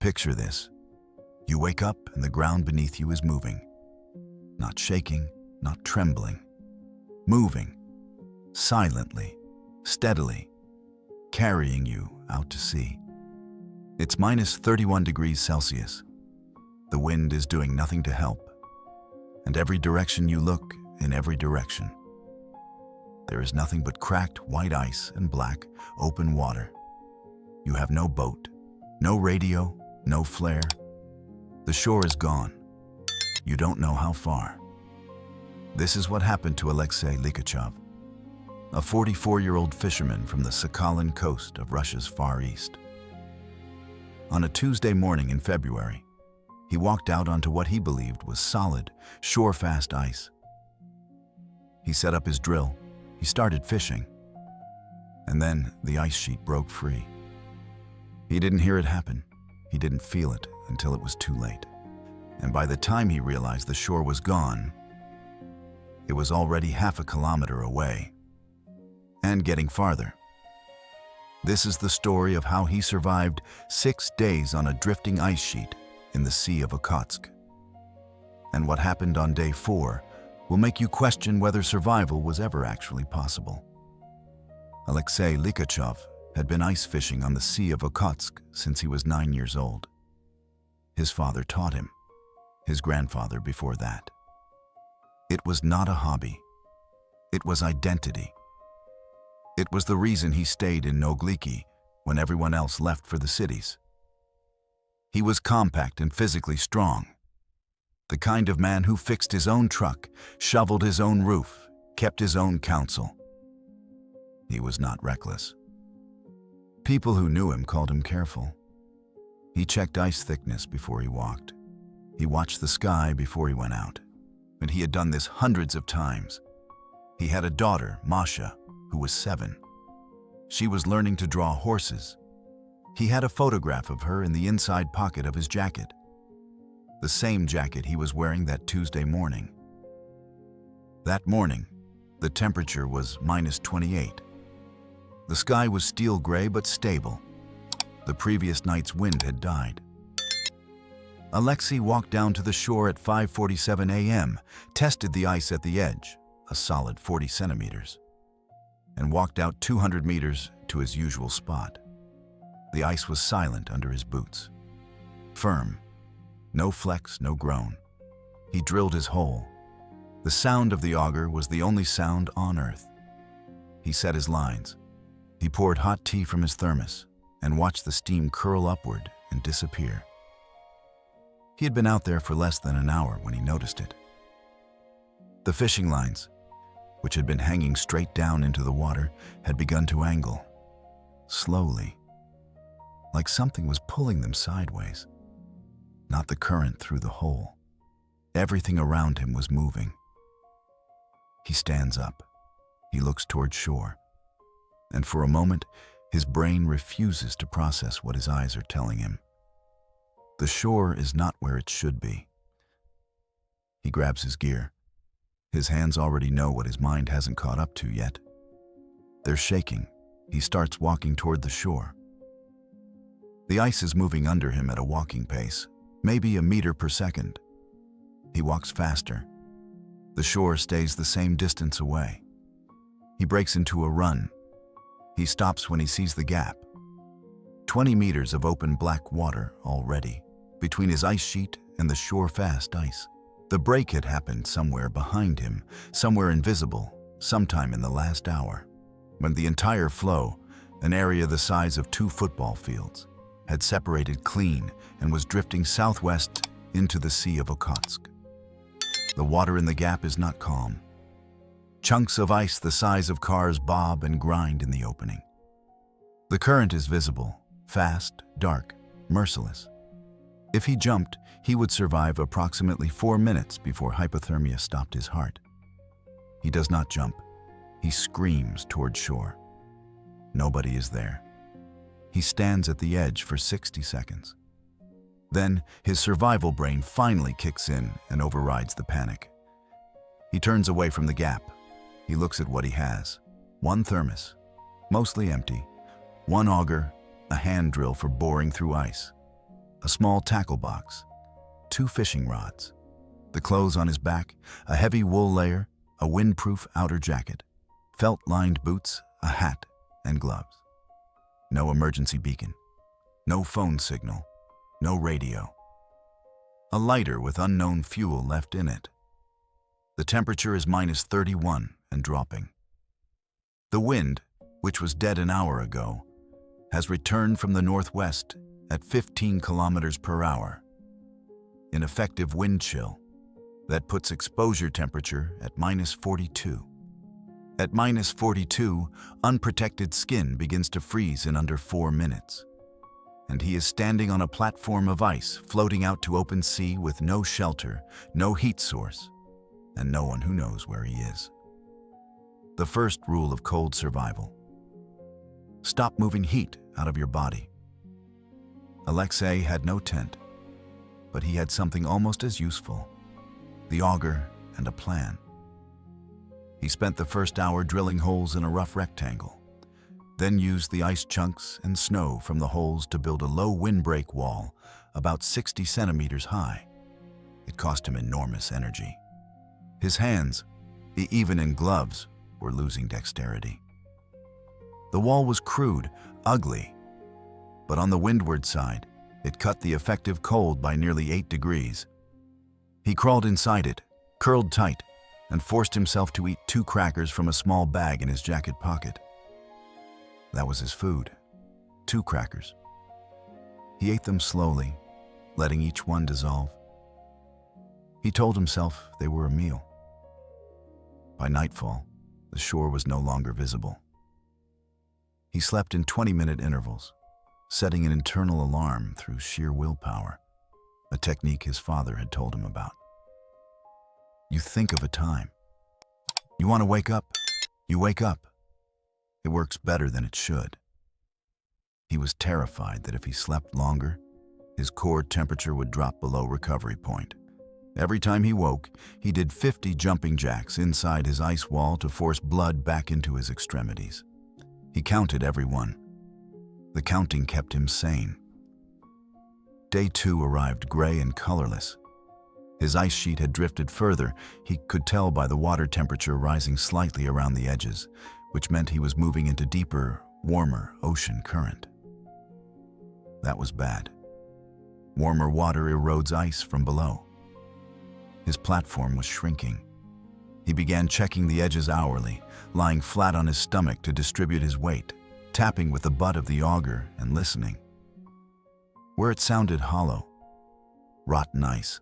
Picture this. You wake up and the ground beneath you is moving. Not shaking, not trembling. Moving. Silently, steadily, carrying you out to sea. It's minus 31 degrees Celsius. The wind is doing nothing to help. And every direction you look, in every direction, there is nothing but cracked white ice and black, open water. You have no boat, no radio, no flare. The shore is gone. You don't know how far. This is what happened to Aleksei Likhachev, a 44-year-old fisherman from the Sakhalin coast of Russia's Far East. On a Tuesday morning in February, he walked out onto what he believed was solid, shore-fast ice. He set up his drill. He started fishing. And then the ice sheet broke free. He didn't hear it happen. He didn't feel it until it was too late. And by the time he realized the shore was gone, it was already half a kilometer away and getting farther. This is the story of how he survived 6 days on a drifting ice sheet in the Sea of Okhotsk. And what happened on day 4 will make you question whether survival was ever actually possible. Aleksei Likhachev had been ice fishing on the Sea of Okhotsk since he was 9 years old. His father taught him, his grandfather before that. It was not a hobby. It was identity. It was the reason he stayed in Nogliki when everyone else left for the cities. He was compact and physically strong. The kind of man who fixed his own truck, shoveled his own roof, kept his own counsel. He was not reckless. People who knew him called him careful. He checked ice thickness before he walked. He watched the sky before he went out. And he had done this hundreds of times. He had a daughter, Masha, who was 7. She was learning to draw horses. He had a photograph of her in the inside pocket of his jacket. The same jacket he was wearing that Tuesday morning. That morning, the temperature was minus 28. The sky was steel gray but stable. The previous night's wind had died. Aleksei walked down to the shore at 5:47 a.m., tested the ice at the edge, a solid 40 centimeters, and walked out 200 meters to his usual spot. The ice was silent under his boots. Firm. No flex, no groan. He drilled his hole. The sound of the auger was the only sound on earth. He set his lines. He poured hot tea from his thermos and watched the steam curl upward and disappear. He had been out there for less than an hour when he noticed it. The fishing lines, which had been hanging straight down into the water, had begun to angle, slowly, like something was pulling them sideways. Not the current through the hole. Everything around him was moving. He stands up. He looks toward shore. And for a moment, his brain refuses to process what his eyes are telling him. The shore is not where it should be. He grabs his gear. His hands already know what his mind hasn't caught up to yet. They're shaking. He starts walking toward the shore. The ice is moving under him at a walking pace, maybe a meter per second. He walks faster. The shore stays the same distance away. He breaks into a run. He stops when he sees the gap. 20 meters of open black water already, between his ice sheet and the shore-fast ice. The break had happened somewhere behind him, somewhere invisible, sometime in the last hour, when the entire flow, an area the size of 2 football fields, had separated clean and was drifting southwest into the Sea of Okhotsk. The water in the gap is not calm. Chunks of ice the size of cars bob and grind in the opening. The current is visible, fast, dark, merciless. If he jumped, he would survive approximately 4 minutes before hypothermia stopped his heart. He does not jump. He screams toward shore. Nobody is there. He stands at the edge for 60 seconds. Then his survival brain finally kicks in and overrides the panic. He turns away from the gap. He looks at what he has. 1 thermos, mostly empty. 1 auger, a hand drill for boring through ice. a small tackle box, 2 fishing rods, the clothes on his back, a heavy wool layer, a windproof outer jacket, felt-lined boots, a hat, and gloves. No emergency beacon, no phone signal, no radio. A lighter with unknown fuel left in it. The temperature is -31 and dropping. The wind, which was dead an hour ago, has returned from the northwest at 15 kilometers per hour. An effective wind chill that puts exposure temperature at -42. At -42, unprotected skin begins to freeze in under 4 minutes. And he is standing on a platform of ice floating out to open sea with no shelter, no heat source, and no one who knows where he is. The first rule of cold survival: stop moving heat out of your body. Aleksei had no tent, but he had something almost as useful: the auger and a plan. He spent the first hour drilling holes in a rough rectangle, then used the ice chunks and snow from the holes to build a low windbreak wall about 60 centimeters high. It cost him enormous energy. His hands, even in gloves, were losing dexterity. The wall was crude, ugly, but on the windward side, it cut the effective cold by nearly 8 degrees. He crawled inside it, curled tight, and forced himself to eat 2 crackers from a small bag in his jacket pocket. That was his food, 2 crackers. He ate them slowly, letting each one dissolve. He told himself they were a meal. By nightfall, the shore was no longer visible. He slept in 20-minute intervals, setting an internal alarm through sheer willpower, a technique his father had told him about. You think of a time. You want to wake up? You wake up. It works better than it should. He was terrified that if he slept longer, his core temperature would drop below recovery point. Every time he woke, he did 50 jumping jacks inside his ice wall to force blood back into his extremities. He counted every one. The counting kept him sane. Day 2 arrived gray and colorless. His ice sheet had drifted further. He could tell by the water temperature rising slightly around the edges, which meant he was moving into deeper, warmer ocean current. That was bad. Warmer water erodes ice from below. His platform was shrinking. He began checking the edges hourly, lying flat on his stomach to distribute his weight, tapping with the butt of the auger and listening. Where it sounded hollow, rotten ice.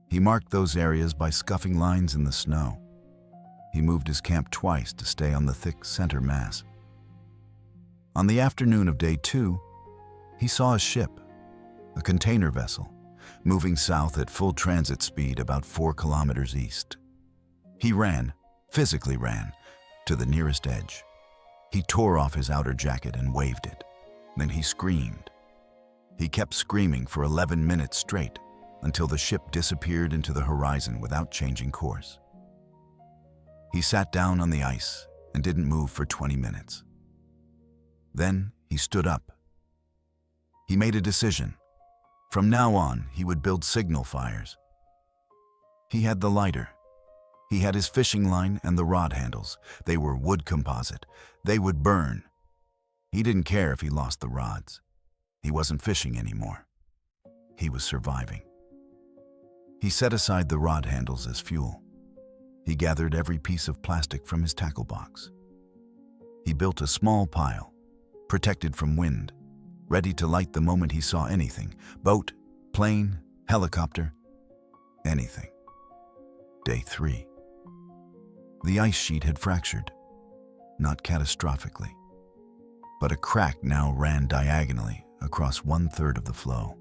He marked those areas by scuffing lines in the snow. He moved his camp twice to stay on the thick center mass. On the afternoon of day 2, he saw a ship, a container vessel, moving south at full transit speed about 4 kilometers east. He ran, physically ran, to the nearest edge. He tore off his outer jacket and waved it. Then he screamed. He kept screaming for 11 minutes straight until the ship disappeared into the horizon without changing course. He sat down on the ice and didn't move for 20 minutes. Then he stood up. He made a decision. From now on, he would build signal fires. He had the lighter. He had his fishing line and the rod handles. They were wood composite. They would burn. He didn't care if he lost the rods. He wasn't fishing anymore. He was surviving. He set aside the rod handles as fuel. He gathered every piece of plastic from his tackle box. He built a small pile, protected from wind, ready to light the moment he saw anything: boat, plane, helicopter, anything. Day 3. The ice sheet had fractured, not catastrophically, but a crack now ran diagonally across 1/3 of the floe.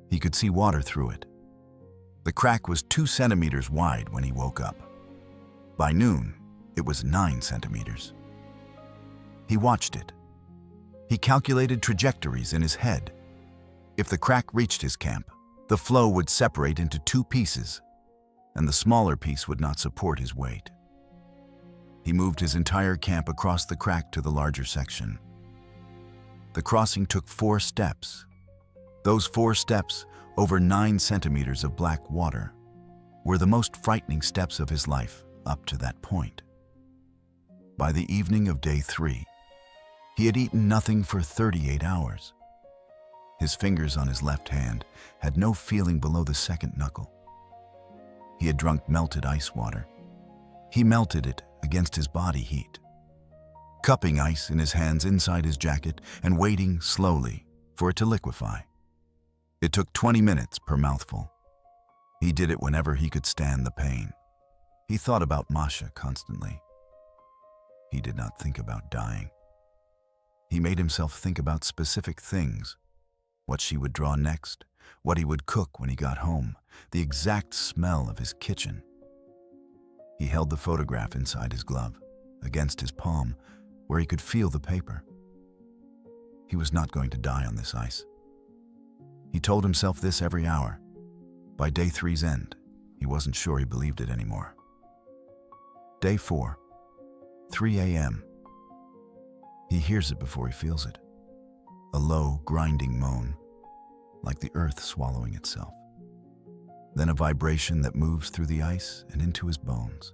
He could see water through it. The crack was 2 centimeters wide when he woke up. By noon, it was 9 centimeters. He watched it. He calculated trajectories in his head. If the crack reached his camp, the floe would separate into 2 pieces, and the smaller piece would not support his weight. He moved his entire camp across the crack to the larger section. The crossing took 4 steps. Those 4 steps, over 9 centimeters of black water, were the most frightening steps of his life up to that point. By the evening of day 3, he had eaten nothing for 38 hours. His fingers on his left hand had no feeling below the second knuckle. He had drunk melted ice water. He melted it against his body heat, cupping ice in his hands inside his jacket and waiting slowly for it to liquefy. It took 20 minutes per mouthful. He did it whenever he could stand the pain. He thought about Masha constantly. He did not think about dying. He made himself think about specific things: what she would draw next, what he would cook when he got home, the exact smell of his kitchen. He held the photograph inside his glove, against his palm, where he could feel the paper. He was not going to die on this ice. He told himself this every hour. By day 3's end, he wasn't sure he believed it anymore. Day 4, 3 a.m. He hears it before he feels it. A low, grinding moan, like the earth swallowing itself. Then a vibration that moves through the ice and into his bones.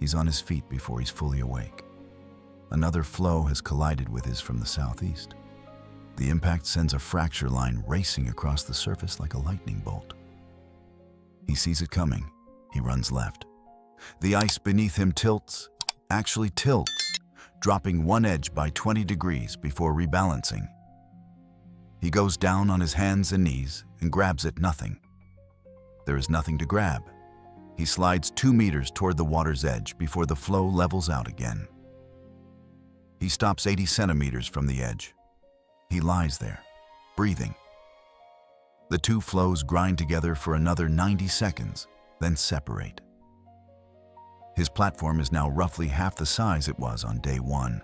He's on his feet before he's fully awake. Another floe has collided with his from the southeast. The impact sends a fracture line racing across the surface like a lightning bolt. He sees it coming. He runs left. The ice beneath him tilts, actually tilts, dropping one edge by 20 degrees before rebalancing. He goes down on his hands and knees and grabs at nothing. There is nothing to grab. He slides 2 meters toward the water's edge before the floe levels out again. He stops 80 centimeters from the edge. He lies there, breathing. The 2 floes grind together for another 90 seconds, then separate. His platform is now roughly half the size it was on day 1.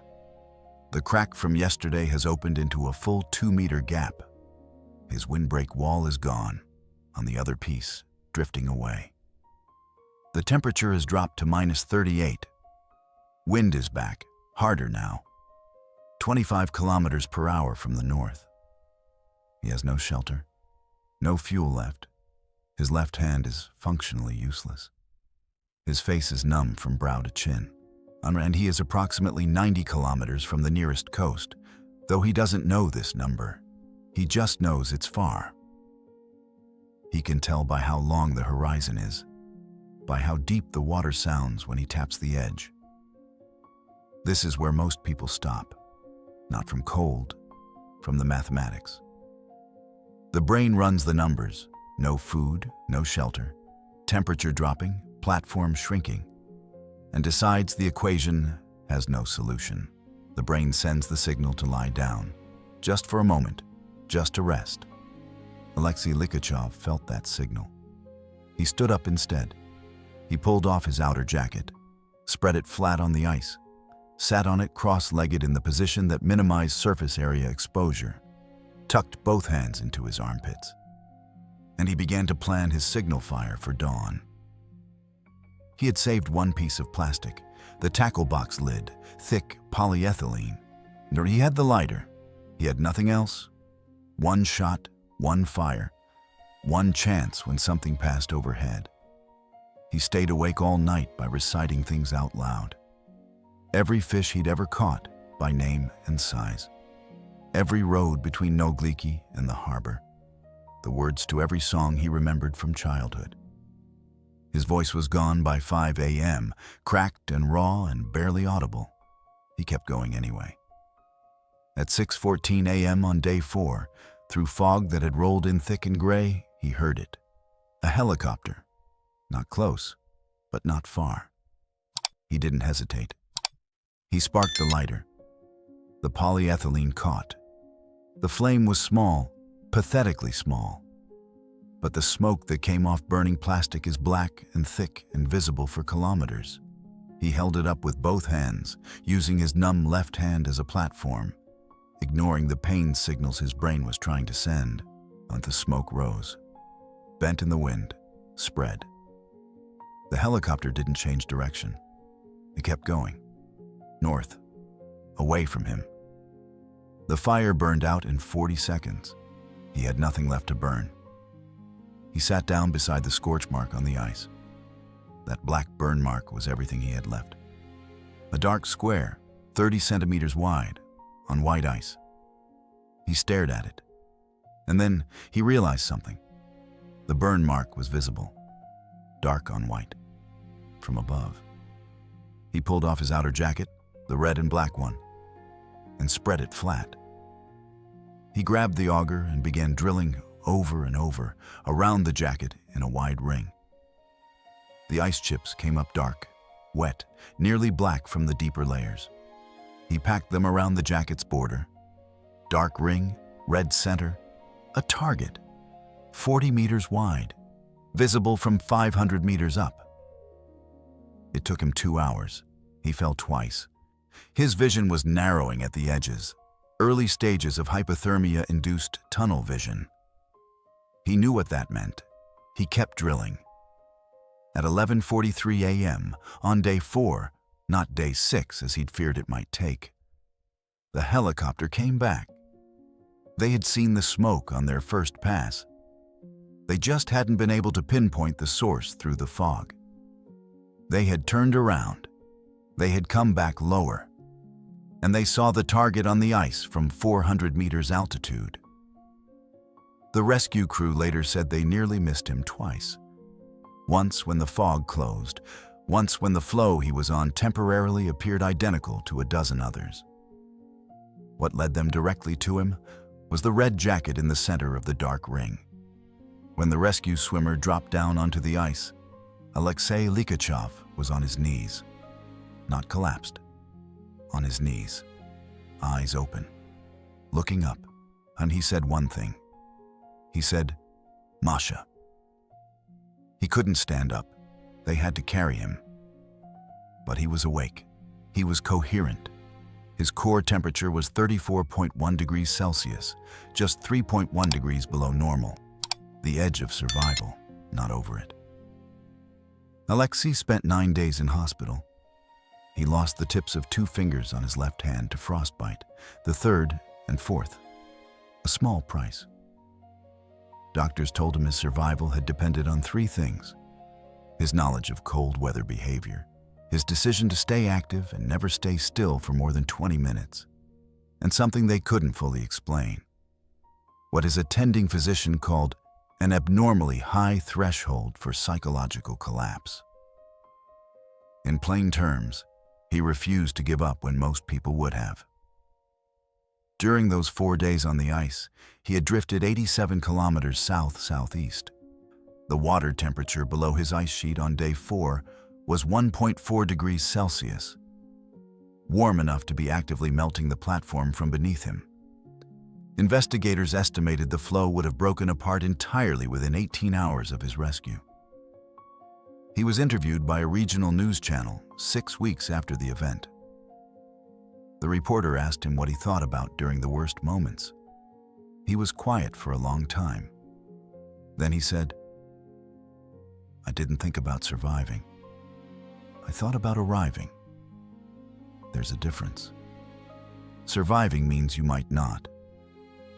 The crack from yesterday has opened into a full 2-meter gap. His windbreak wall is gone, on the other piece, drifting away. The temperature has dropped to -38. Wind is back, harder now, 25 kilometers per hour from the north. He has no shelter, no fuel left. His left hand is functionally useless. His face is numb from brow to chin, and he is approximately 90 kilometers from the nearest coast, though he doesn't know this number. He just knows it's far. He can tell by how long the horizon is, by how deep the water sounds when he taps the edge. This is where most people stop, not from cold, from the mathematics. The brain runs the numbers: no food, no shelter, temperature dropping, platform shrinking, and decides the equation has no solution. The brain sends the signal to lie down, just for a moment, just to rest. Aleksei Likhachev felt that signal. He stood up instead. He pulled off his outer jacket, spread it flat on the ice, sat on it cross-legged in the position that minimized surface area exposure, tucked both hands into his armpits, and he began to plan his signal fire for dawn. He had saved one piece of plastic, the tackle box lid, thick polyethylene. He had the lighter. He had nothing else. One shot, one fire, one chance when something passed overhead. He stayed awake all night by reciting things out loud. Every fish he'd ever caught, by name and size. Every road between Nogliki and the harbor. The words to every song he remembered from childhood. His voice was gone by 5 a.m., cracked and raw and barely audible. He kept going anyway. At 6:14 a.m. on day 4, through fog that had rolled in thick and gray, he heard it. A helicopter. Not close, but not far. He didn't hesitate. He sparked the lighter. The polyethylene caught. The flame was small, pathetically small. But the smoke that came off burning plastic is black and thick and visible for kilometers. He held it up with both hands, using his numb left hand as a platform, ignoring the pain signals his brain was trying to send. And the smoke rose, bent in the wind, spread. The helicopter didn't change direction. It kept going, north, away from him. The fire burned out in 40 seconds. He had nothing left to burn. He sat down beside the scorch mark on the ice. That black burn mark was everything he had left. A dark square, 30 centimeters wide, on white ice. He stared at it. And then he realized something. The burn mark was visible, dark on white, from above. He pulled off his outer jacket, the red and black one, and spread it flat. He grabbed the auger and began drilling over and over around the jacket in a wide ring. The ice chips came up dark, wet, nearly black from the deeper layers. He packed them around the jacket's border. Dark ring, red center, a target, 40 meters wide, visible from 500 meters up. It took him 2 hours. He fell twice. His vision was narrowing at the edges, early stages of hypothermia-induced tunnel vision. He knew what that meant. He kept drilling. At 11:43 a.m., on day 4, not day 6 as he'd feared it might take, the helicopter came back. They had seen the smoke on their first pass. They just hadn't been able to pinpoint the source through the fog. They had turned around. They had come back lower. And they saw the target on the ice from 400 meters altitude. The rescue crew later said they nearly missed him twice. Once when the fog closed, once when the floe he was on temporarily appeared identical to a dozen others. What led them directly to him was the red jacket in the center of the dark ring. When the rescue swimmer dropped down onto the ice, Aleksei Likhachev was on his knees, not collapsed, on his knees, eyes open, looking up, and he said one thing. He said, "Masha." He couldn't stand up. They had to carry him. But he was awake. He was coherent. His core temperature was 34.1 degrees Celsius, just 3.1 degrees below normal. The edge of survival, not over it. Aleksei spent 9 days in hospital. He lost the tips of 2 fingers on his left hand to frostbite, the third and fourth. A small price. Doctors told him his survival had depended on 3 things: his knowledge of cold weather behavior, his decision to stay active and never stay still for more than 20 minutes, and something they couldn't fully explain. What his attending physician called an abnormally high threshold for psychological collapse. In plain terms, he refused to give up when most people would have. During those 4 days on the ice, he had drifted 87 kilometers south-southeast. The water temperature below his ice sheet on day 4 was 1.4 degrees Celsius, warm enough to be actively melting the platform from beneath him. Investigators estimated the floe would have broken apart entirely within 18 hours of his rescue. He was interviewed by a regional news channel 6 weeks after the event. The reporter asked him what he thought about during the worst moments. He was quiet for a long time. Then he said, "I didn't think about surviving. I thought about arriving. There's a difference. Surviving means you might not.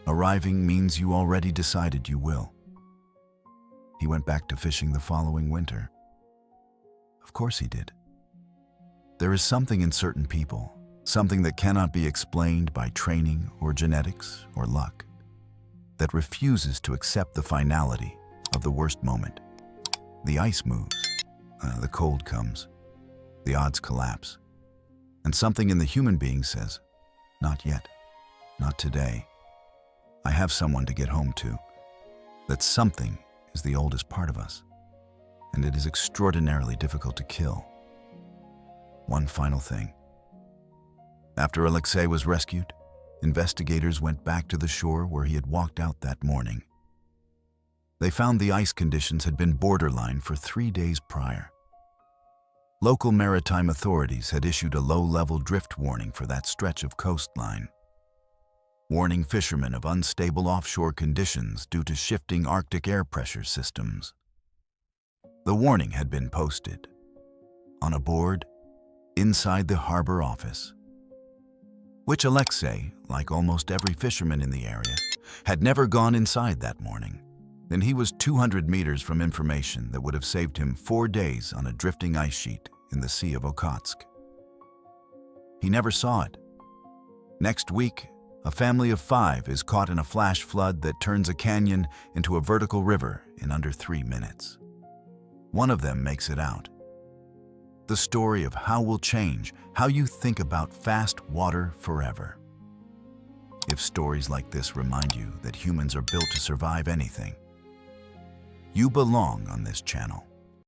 Arriving means you already decided you will." He went back to fishing the following winter. Of course he did. There is something in certain people, something that cannot be explained by training or genetics or luck, that refuses to accept the finality of the worst moment. The ice moves, the cold comes, the odds collapse, and something in the human being says, "Not yet, not today. I have someone to get home to." That something is the oldest part of us, and it is extraordinarily difficult to kill. One final thing. After Aleksei was rescued, investigators went back to the shore where he had walked out that morning. They found the ice conditions had been borderline for 3 days prior. Local maritime authorities had issued a low-level drift warning for that stretch of coastline, warning fishermen of unstable offshore conditions due to shifting Arctic air pressure systems. The warning had been posted on a board inside the harbor office. which Aleksei, like almost every fisherman in the area, had never gone inside that morning. And he was 200 meters from information that would have saved him 4 days on a drifting ice sheet in the Sea of Okhotsk. He never saw it. Next week, a family of 5 is caught in a flash flood that turns a canyon into a vertical river in under 3 minutes. One of them makes it out. The story of how we'll change how you think about fast water forever. If stories like this remind you that humans are built to survive anything, you belong on this channel.